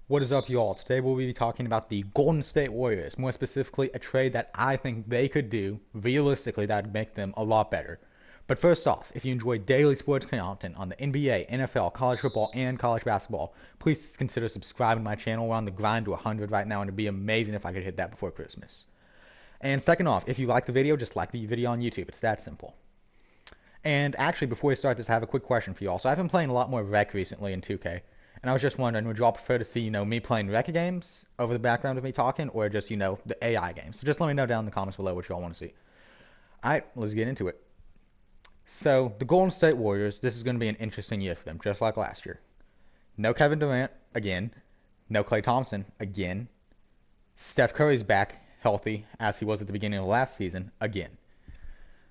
What is up, y'all? Today we'll be talking about the Golden State Warriors, more specifically, a trade that I think they could do realistically that would make them a lot better. But first off, if you enjoy daily sports content on the NBA, NFL, college football, and college basketball, please consider subscribing to my channel. We're on the grind to 100 right now, and it'd be amazing if I could hit that before Christmas. And second off, if you like the video, just like the video on YouTube. It's that simple. And actually, before we start this, I have a quick question for y'all. So I've been playing a lot more Rec recently in 2K. And I was just wondering, would y'all prefer to see, me playing Rec games over the background of me talking, or just, the AI games? So just let me know down in the comments below what y'all want to see. Alright, let's get into it. So, the Golden State Warriors, this is going to be an interesting year for them, just like last year. No Kevin Durant, again. No Klay Thompson, again. Steph Curry's back healthy, as he was at the beginning of last season, again.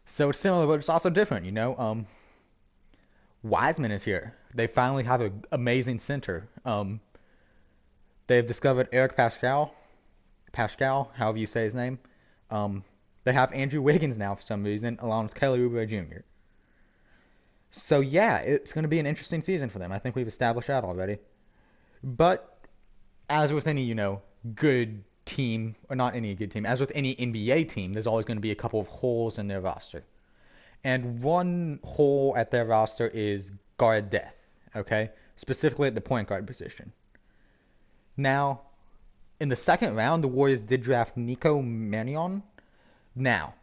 So it's similar, but it's also different, Wiseman is here. They finally have an amazing center. They've discovered Eric Pascal, however you say his name. They have Andrew Wiggins now for some reason, along with Kelly Oubre Jr. So yeah, it's going to be an interesting season for them. I think we've established that already. But as with any, good team, or not any good team, as with any NBA team, there's always going to be a couple of holes in their roster. And one hole at their roster is guard depth, okay? Specifically at the point guard position. Now, in the second round, the Warriors did draft Nico Manion. Now,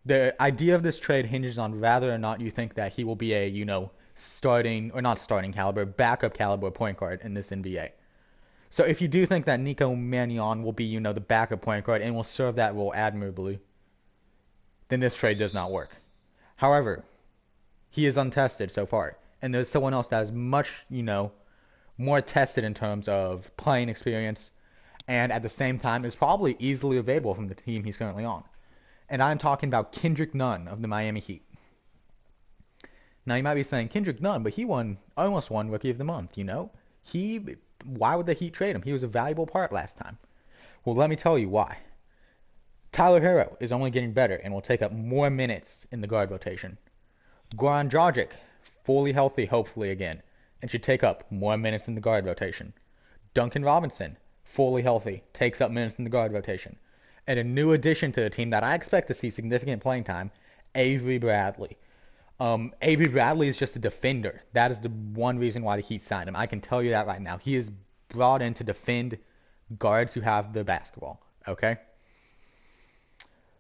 the idea of this trade hinges on whether or not you think that he will be a, starting, or not starting caliber, backup caliber point guard in this NBA. So if you do think that Nico Manion will be, the backup point guard and will serve that role admirably, then this trade does not work. However, he is untested so far, and there's someone else that is much, more tested in terms of playing experience, and at the same time is probably easily available from the team he's currently on. And I'm talking about Kendrick Nunn of the Miami Heat. Now you might be saying, Kendrick Nunn, but he almost won Rookie of the Month, Why would the Heat trade him? He was a valuable part last time. Well, let me tell you why. Tyler Herro is only getting better and will take up more minutes in the guard rotation. Goran Dragic, fully healthy, hopefully again, and should take up more minutes in the guard rotation. Duncan Robinson, fully healthy, takes up minutes in the guard rotation. And a new addition to the team that I expect to see significant playing time, Avery Bradley. Avery Bradley is just a defender. That is the one reason why the Heat signed him. I can tell you that right now. He is brought in to defend guards who have the basketball, okay?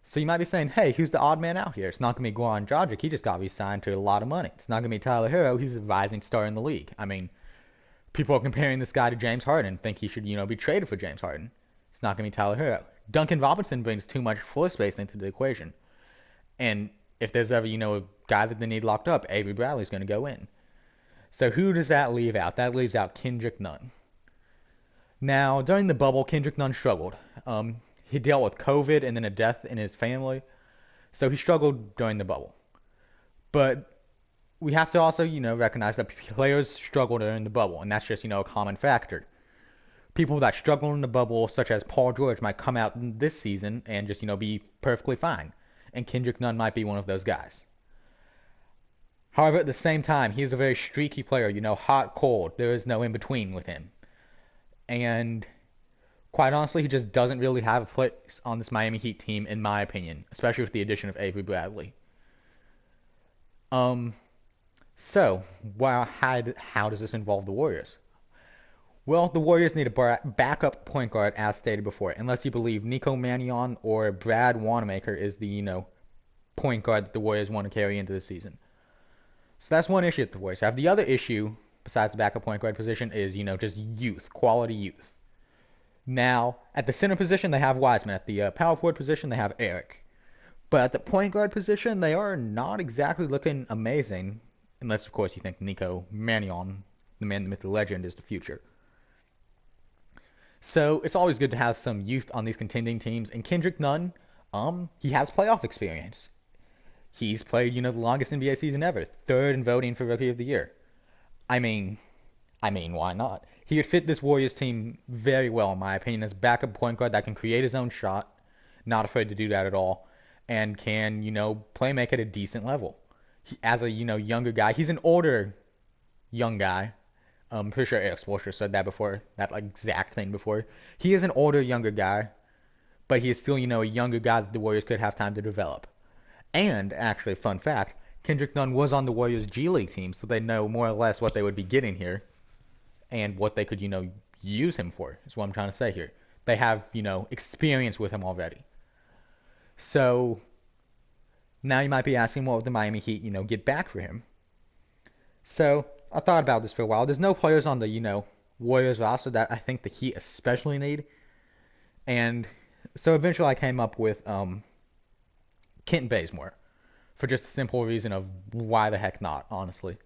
So you might be saying, hey, who's the odd man out here? It's not going to be Goran Dragic. He just got re-signed to a lot of money. It's not going to be Tyler Herro. He's a rising star in the league. I mean, people are comparing this guy to James Harden, think he should, be traded for James Harden. It's not going to be Tyler Herro. Duncan Robinson brings too much floor space into the equation. And if there's ever, a guy that they need locked up, Avery Bradley's going to go in. So who does that leave out? That leaves out Kendrick Nunn. Now, during the bubble, Kendrick Nunn struggled. He dealt with COVID and then a death in his family. So he struggled during the bubble. But we have to also, recognize that players struggle during the bubble. And that's just, a common factor. People that struggle in the bubble, such as Paul George, might come out this season and just, be perfectly fine. And Kendrick Nunn might be one of those guys. However, at the same time, he's a very streaky player, hot, cold. There is no in-between with him. And quite honestly, he just doesn't really have a place on this Miami Heat team, in my opinion, especially with the addition of Avery Bradley. So, how does this involve the Warriors? Well, the Warriors need a backup point guard, as stated before, unless you believe Nico Manion or Brad Wanamaker is the, point guard that the Warriors want to carry into the season. So that's one issue that the Warriors have. The other issue, besides the backup point guard position, is, just youth, quality youth. Now, at the center position, they have Wiseman. At the power forward position, they have Eric. But at the point guard position, they are not exactly looking amazing, unless, of course, you think Nico Manion, the man, the myth, the legend, is the future. So it's always good to have some youth on these contending teams. And Kendrick Nunn, he has playoff experience. He's played, the longest NBA season ever, third in voting for Rookie of the Year. I mean, why not? He would fit this Warriors team very well, in my opinion, as backup point guard that can create his own shot, not afraid to do that at all, and can, play make at a decent level. As a, younger guy, he's an older young guy, I'm pretty sure Eric Spoelstra said that before, that like exact thing before. He is an older, younger guy, but he is still, a younger guy that the Warriors could have time to develop. And actually, fun fact, Kendrick Nunn was on the Warriors G League team, so they know more or less what they would be getting here and what they could, use him for, is what I'm trying to say here. They have, experience with him already. So now you might be asking, what would the Miami Heat, get back for him? So I thought about this for a while. There's no players on the, Warriors roster that I think the Heat especially need. And so eventually I came up with Kent Bazemore for just a simple reason of why the heck not, honestly.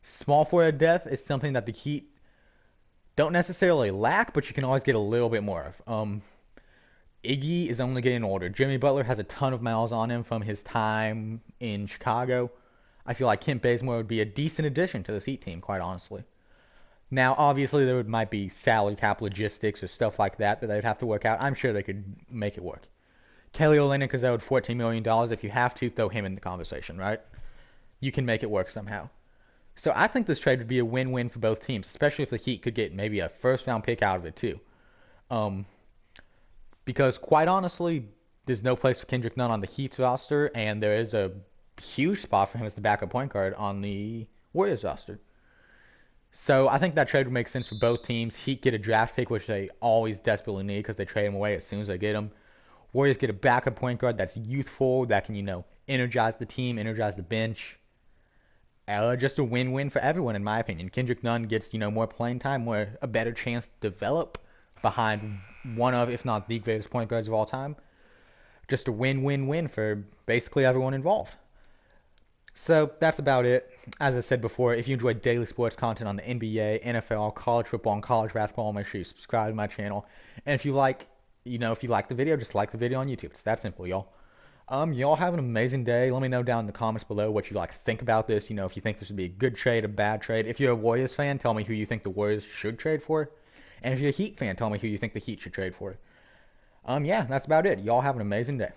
Small forward depth is something that the Heat don't necessarily lack, but you can always get a little bit more of. Iggy is only getting older. Jimmy Butler has a ton of miles on him from his time in Chicago. I feel like Kent Bazemore would be a decent addition to this Heat team, quite honestly. Now, obviously, might be salary cap logistics or stuff like that they'd have to work out. I'm sure they could make it work. Kelly Olynyk is owed $14 million. If you have to, throw him in the conversation, right? You can make it work somehow. So I think this trade would be a win-win for both teams, especially if the Heat could get maybe a first-round pick out of it, too. Because, quite honestly, there's no place for Kendrick Nunn on the Heat's roster, and there is a huge spot for him as the backup point guard on the Warriors roster. So I think that trade would make sense for both teams. Heat get a draft pick, which they always desperately need because they trade him away as soon as they get him. Warriors get a backup point guard that's youthful, that can, energize the team, energize the bench. Just a win-win for everyone, in my opinion. Kendrick Nunn gets, more playing time, a better chance to develop behind one of, if not the greatest point guards of all time. Just a win-win-win for basically everyone involved. So that's about it. As I said before, if you enjoy daily sports content on the NBA, NFL, college football, and college basketball, make sure you subscribe to my channel. And if you like the video, just like the video on YouTube. It's that simple, y'all. Y'all have an amazing day. Let me know down in the comments below what you think about this. If you think this would be a good trade, a bad trade. If you're a Warriors fan, tell me who you think the Warriors should trade for. And if you're a Heat fan, tell me who you think the Heat should trade for. Yeah, that's about it. Y'all have an amazing day.